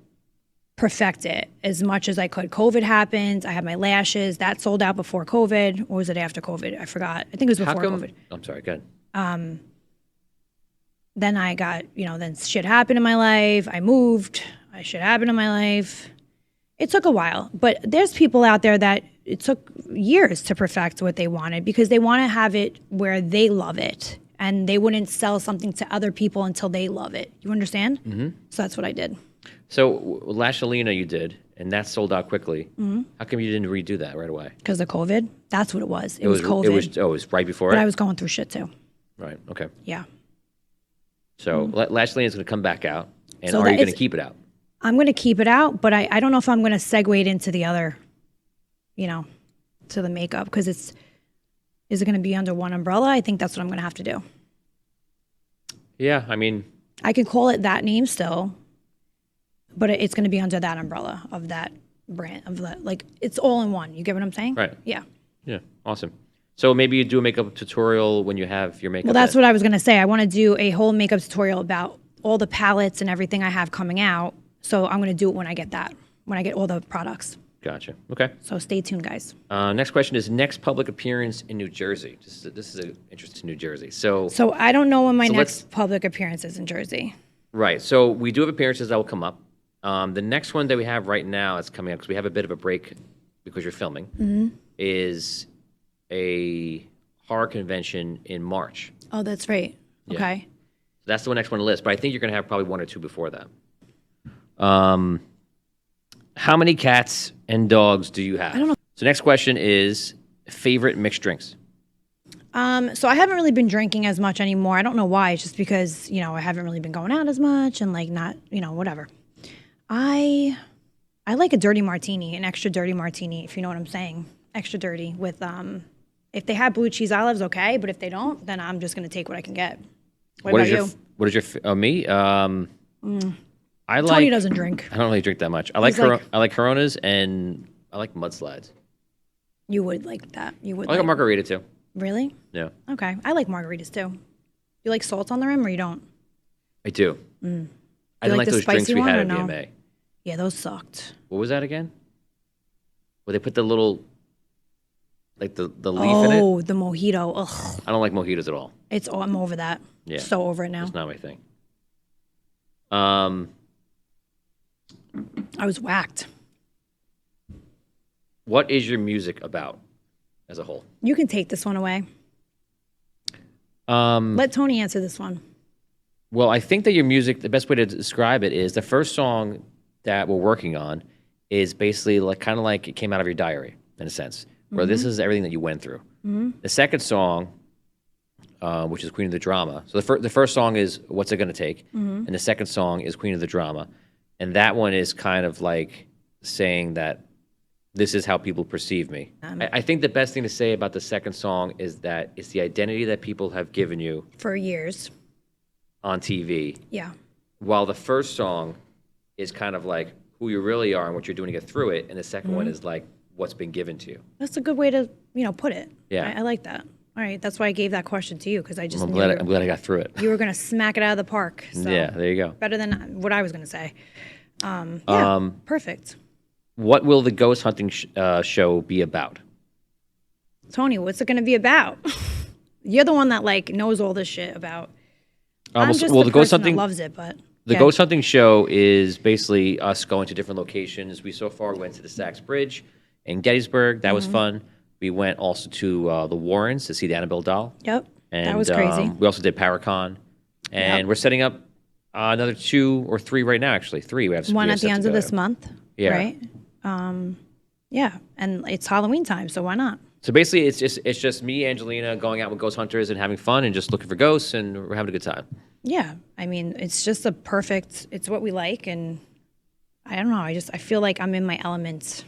perfect it as much as I could. COVID happened. I had my lashes. That sold out before COVID. Or was it after COVID? I forgot. I think it was before COVID.
I'm sorry, go ahead.
Then I got, then shit happened in my life. I moved. Shit happened in my life. It took a while. But there's people out there that it took years to perfect what they wanted because they want to have it where they love it. And they wouldn't sell something to other people until they love it. You understand? Mm-hmm. So that's what I did.
So Angelina you did, and that sold out quickly. Mm-hmm. How come you didn't redo that right away?
Because of COVID. That's what it was. It was COVID.
It was right before
but
it?
I was going through shit too.
Right, okay.
Yeah.
So Angelina's going to come back out, and
So
are you
that
going to
is-
keep it out?
I'm going to keep it out, but I don't know if I'm going to segue it into the other, to the makeup because is it going to be under one umbrella? I think that's what I'm going to have to do.
Yeah, I mean...
I can call it that name still, but it's going to be under that umbrella of that brand of that. Like it's all in one. You get what I'm saying?
Right.
Yeah.
Yeah, awesome. So maybe you do a makeup tutorial when you have your makeup.
Well, that's what I was going to say. I want to do a whole makeup tutorial about all the palettes and everything I have coming out. So I'm going to do it when I get all the products.
Gotcha. Okay.
So stay tuned, guys.
Next question is next public appearance in New Jersey. This is an interest in New Jersey. So
I don't know when my
So
next public appearance is in Jersey.
right. So we do have appearances that will come up. The next one that we have right now that's coming up because we have a bit of a break because you're filming is a horror convention in March.
Oh, that's right.
Yeah.
Okay.
That's the next one on the list, but I think you're going to have probably one or two before that. How many cats and dogs do you have?
I don't know.
So next question is favorite mixed drinks.
So I haven't really been drinking as much anymore. I don't know why. It's just because, I haven't really been going out as much and like not, whatever. I like a dirty martini, an extra dirty martini, if you know what I'm saying. Extra dirty with, if they have blue cheese olives, okay. But if they don't, then I'm just going to take what I can get. What about you?
What is your, me? I like,
Tony doesn't drink.
I don't really drink that much. I like, I like Coronas and I like mudslides.
You would like that. You would
I like a margarita too.
Really?
Yeah.
Okay. I like margaritas too. You like salt on the rim or you don't?
I do. I didn't
like
like
the
those drinks
spicy
we
one
had
or
at
no?
VMA.
Yeah, those sucked.
What was that again? where they put the little, like the leaf in it.
Oh, the mojito. Ugh.
I don't like mojitos at all.
I'm over that.
Yeah.
So over it now.
It's not my thing.
I was whacked.
What is your music about as a whole?
You can take this one away. Let Tony answer this one.
Well, I think that your music, the best way to describe it is the first song that we're working on is basically like kind of like it came out of your diary in a sense, where this is everything that you went through. The second song, which is Queen of the Drama. So the first song is What's It Gonna Take? And the second song is Queen of the Drama. And that one is kind of like saying that this is how people perceive me. I think the best thing to say about the second song is that it's the identity that people have given you
For years.
on TV.
Yeah.
While the first song is kind of like who you really are and what you're doing to get through it. And the second one is like what's been given to you.
That's a good way to, put it.
Yeah.
I like that. All right. That's why I gave that question to you, because I just
I'm
knew
glad I got through it.
you were going to smack it out of the park. So
Yeah, there you go.
better than what I was going to say. Yeah, perfect.
What will the ghost hunting show be about?
Tony, what's it going to be about? You're the one that knows all this shit about. I'm just the
ghost
person
hunting
that loves it, but
the ghost hunting show is basically us going to different locations. We went to the Sachs Bridge in Gettysburg. That was fun. We went also to the Warrens to see the Annabelle doll.
Yep,
And,
that was crazy.
We also did PowerCon, and we're setting up another 2 or 3 right now. Actually, 3. We have
One
we have
at the
set
end
to
of
go.
this month,
Yeah.
right? Yeah, and it's Halloween time, so why not?
So basically, it's just me, Angelina, going out with ghost hunters and having fun and just looking for ghosts, and we're having a good time.
Yeah, I mean, it's just it's what we like, and I don't know, I feel like I'm in my element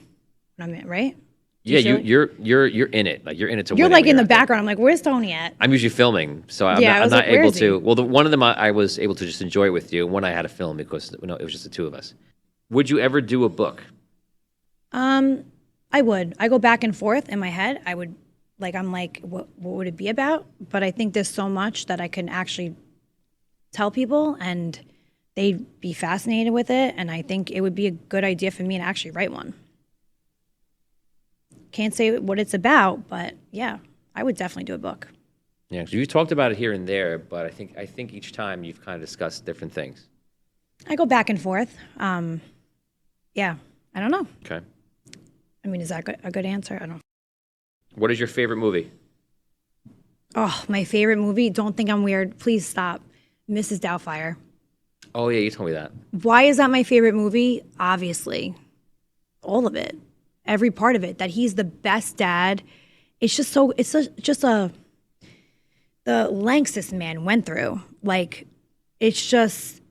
when I'm in, right?
Yeah,
feel like-
you're in it. Like you're in it to
You're
win it
like
when
in the
out there.
background. I'm like, where's Tony at?
I'm usually filming, so I'm
Yeah, I was
not
like, where
able
is he?
to. Well, one of them I was able to just enjoy with you. One I had to film because it was just the 2 of us. Would you ever do a book?
I would. I go back and forth in my head. I would, I'm like, what would it be about? But I think there's so much that I can actually tell people, and they'd be fascinated with it. And I think it would be a good idea for me to actually write one. Can't say what it's about, but yeah, I would definitely do a book.
Yeah, because you talked about it here and there, but I think each time you've kind of discussed different things.
I go back and forth. Yeah, I don't know.
Okay.
I mean, is that a good answer? I don't know.
What is your favorite movie?
Oh, my favorite movie. Don't think I'm weird. Please stop. Mrs. Doubtfire.
Oh yeah, you told me that.
Why is that my favorite movie? Obviously, all of it, every part of it. That he's the best dad. It's just so. The lengths this man went through.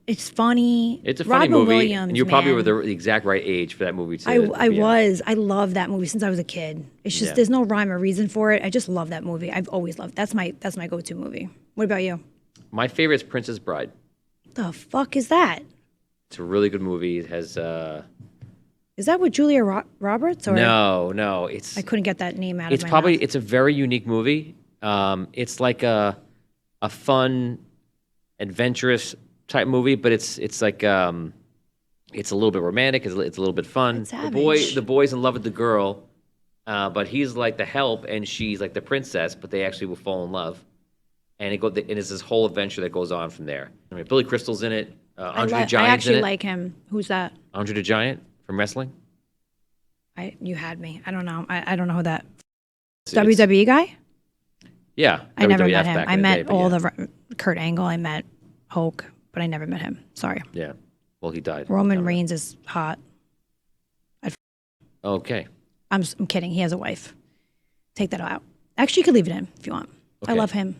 It's funny.
It's a funny
Robin
movie,
Williams,
and you probably
man.
were the exact right age for that movie too.
I was. I love that movie since I was a kid. It's just there's no rhyme or reason for it. I just love that movie. I've always loved. That's my go-to movie. What about you?
My favorite is Princess Bride.
The fuck is that?
It's a really good movie. It has
Is that with Julia Roberts? Or
no. It's
I couldn't get that name out of my mouth.
it's a very unique movie. It's like a fun, adventurous type movie, but it's like it's a little bit romantic. It's a little bit fun.
It's savage.
The boy's in love with the girl, but he's like the help, and she's like the princess. But they actually will fall in love, and it's this whole adventure that goes on from there. I mean, Billy Crystal's in it. Andre the Giant's
I actually
in it.
like him. Who's that?
Andre the Giant from wrestling.
You had me. I don't know. I don't know who that.
It's-
WWE guy?
Yeah,
I never
WWF
met him.
back
I
in the
met
day, but
all
yeah.
the Kurt Angle. I met Hulk, but I never met him. Sorry.
Yeah, well, he died.
Roman Reigns is hot.
Okay.
I'm kidding. He has a wife. Take that out. Actually, you could leave it in if you want. I
Okay.
love him.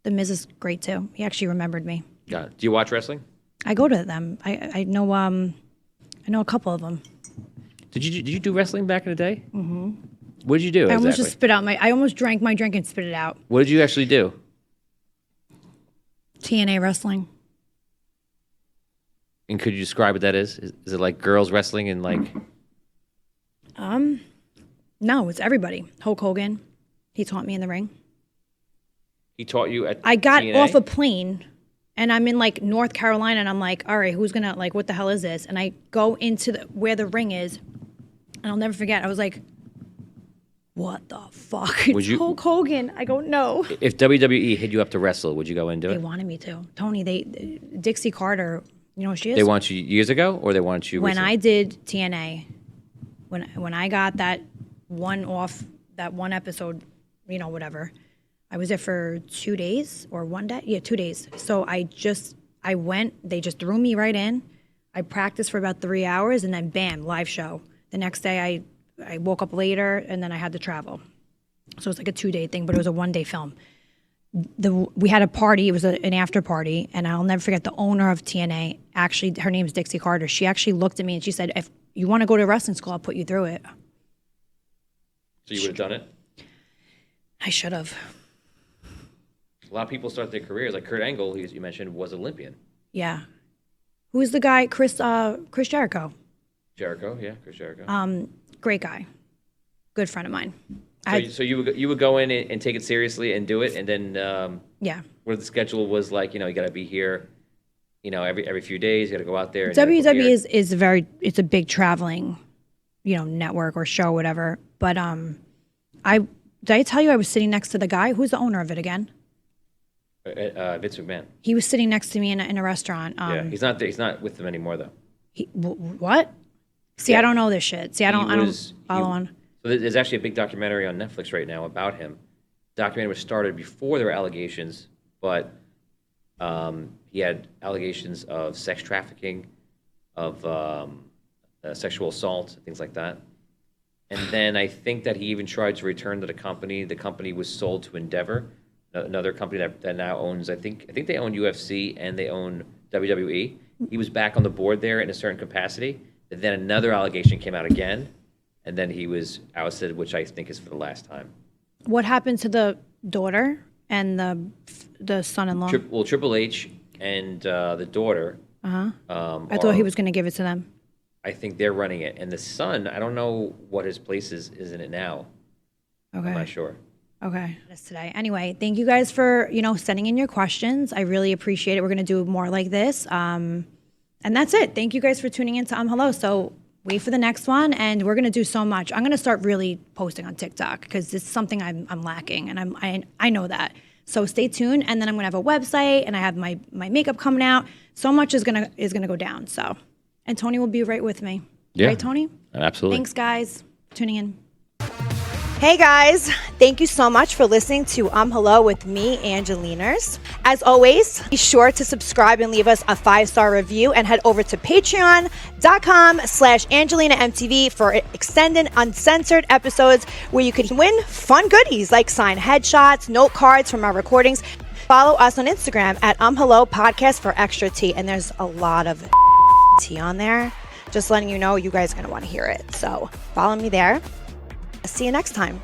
The Miz is great too. He actually remembered me.
Got it. Do you watch wrestling?
I go to them. I know a couple of them.
Did you do wrestling back in the day? Mm-hmm. What did you do
I almost
exactly?
just spit out I almost drank my drink and spit it out.
What did you actually do?
TNA wrestling.
And could you describe what that is? Is it like girls wrestling and like?
No, it's everybody. Hulk Hogan. He taught me in the ring.
He taught you at
I got
TNA?
off a plane and I'm in North Carolina and I'm like, all right, who's gonna what the hell is this? And I go into where the ring is And I'll never forget. I was like, what the fuck?
Would
It's
you-
Hulk Hogan. I go, no.
If WWE hit you up to wrestle, would you go and do
They
it?
wanted me to. Tony, Dixie Carter, you know who she is?
They want you years ago, or they want you
When
recently?
I did TNA, when I got that one episode, you know, whatever, I was there for 2 days or 1 day. Yeah, 2 days. So I went, they just threw me right in. I practiced for about 3 hours and then bam, live show. The next day I woke up later and then I had to travel. So it's like a 2-day thing, but it was a 1-day film. We had a party, it was an after party, and I'll never forget the owner of TNA, actually, her name is Dixie Carter. She actually looked at me and she said, if you want to go to wrestling school, I'll put you through it.
So you would have done it?
I should have.
A lot of people start their careers, like Kurt Angle, you mentioned, was Olympian.
Yeah. Who's the guy? Chris Jericho.
Jericho, yeah, Chris Jericho.
Great guy. Good friend of mine.
So you would go in and take it seriously and do it, and then
Yeah.
what the schedule was like, you know, you got to be here, you know, every few days, you got to go out there. And you gotta
WWE
prepare.
it's a big traveling, you know, network or show, whatever. But did I tell you I was sitting next to the guy? Who's the owner of it again?
Vince McMahon.
He was sitting next to me in a restaurant.
Yeah, he's not there. He's not with them anymore, though.
What? See,
Yeah.
I don't know this shit. See, I don't follow on.
So there's actually a big documentary on Netflix right now about him. The documentary was started before there were allegations, but he had allegations of sex trafficking, of sexual assault, things like that. And then I think that he even tried to return to the company. The company was sold to Endeavor, another company that now owns, I think they own UFC and they own WWE. He was back on the board there in a certain capacity. And then another allegation came out again, and then he was ousted, which I think is for the last time.
What happened to the daughter and the son-in-law?
Triple H and the daughter.
I thought he was going to give it to them.
I think they're running it, and the son, I don't know what his place is in it now.
Okay.
I'm not sure.
Okay. That's today. Anyway, thank you guys for, sending in your questions. I really appreciate it. We're going to do more like this. And that's it. Thank you guys for tuning in to Hello. So wait for the next one, and we're going to do so much. I'm going to start really posting on TikTok because it's something I'm lacking, and I know that. So stay tuned, and then I'm going to have a website, and I have my makeup coming out. So much is going to go down. So, and Tony will be right with me.
Yeah.
Right, Tony?
Absolutely.
Thanks, guys, for tuning in.
Hey guys, thank you so much for listening to Hello with me, Angelinas. As always, be sure to subscribe and leave us a 5-star review, and head over to patreon.com/AngelinaMTV for extended uncensored episodes where you could win fun goodies like signed headshots, note cards from our recordings. Follow us on Instagram at Hello Podcast for extra tea, and there's a lot of tea on there. Just letting you know, you guys are going to want to hear it. So follow me there. See you next time.